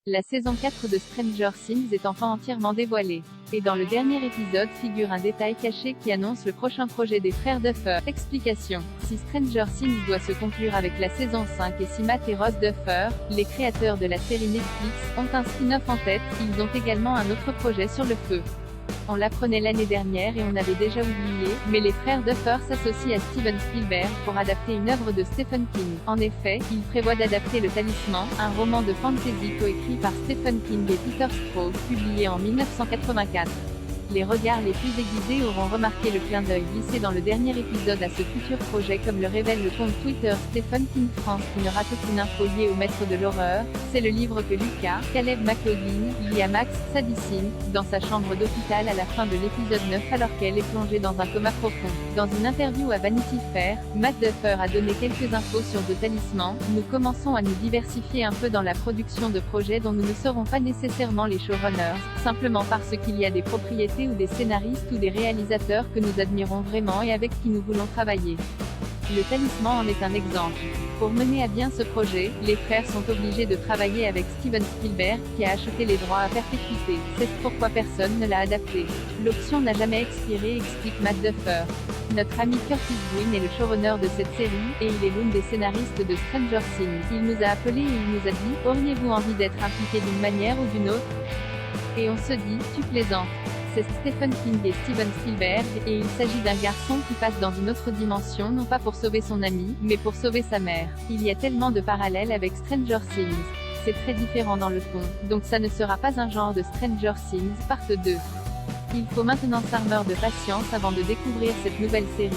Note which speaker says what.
Speaker 1: La saison 4 de Stranger Things est enfin entièrement dévoilée. Et dans le dernier épisode figure un détail caché qui annonce le prochain projet des frères Duffer. Explication. Si Stranger Things doit se conclure avec la saison 5 et si Matt et Ross Duffer, les créateurs de la série Netflix, ont un spin-off en tête, ils ont également un autre projet sur le feu. On l'apprenait l'année dernière et on avait déjà oublié, mais les frères Duffer s'associent à Steven Spielberg pour adapter une œuvre de Stephen King. En effet, ils prévoient d'adapter Le Talisman, un roman de fantasy coécrit par Stephen King et Peter Straub, publié en 1984. Les regards les plus aiguisés auront remarqué le clin d'œil glissé dans le dernier épisode à ce futur projet, comme le révèle le compte Twitter Stephen King France qui ne rate aucune info liée au maître de l'horreur. C'est le livre que Lucas, Caleb McLaughlin, lit à Max Sadicine, dans sa chambre d'hôpital à la fin de l'épisode 9 alors qu'elle est plongée dans un coma profond. Dans une interview à Vanity Fair, Matt Duffer a donné quelques infos sur The Talisman. Nous commençons à nous diversifier un peu dans la production de projets dont nous ne serons pas nécessairement les showrunners, simplement parce qu'il y a des propriétés ou des scénaristes ou des réalisateurs que nous admirons vraiment et avec qui nous voulons travailler. Le Talisman en est un exemple. Pour mener à bien ce projet, les frères sont obligés de travailler avec Steven Spielberg, qui a acheté les droits à perpétuité. C'est pourquoi personne ne l'a adapté. L'option n'a jamais expiré, explique Matt Duffer. Notre ami Curtis Green est le showrunner de cette série, et il est l'une des scénaristes de Stranger Things. Il nous a appelés et il nous a dit « Auriez-vous envie d'être impliqué d'une manière ou d'une autre ?» Et on se dit « Tu plaisantes. C'est Stephen King et Steven Spielberg, et il s'agit d'un garçon qui passe dans une autre dimension non pas pour sauver son ami, mais pour sauver sa mère. Il y a tellement de parallèles avec Stranger Things. C'est très différent dans le ton, donc ça ne sera pas un genre de Stranger Things, part 2. Il faut maintenant s'armer de patience avant de découvrir cette nouvelle série.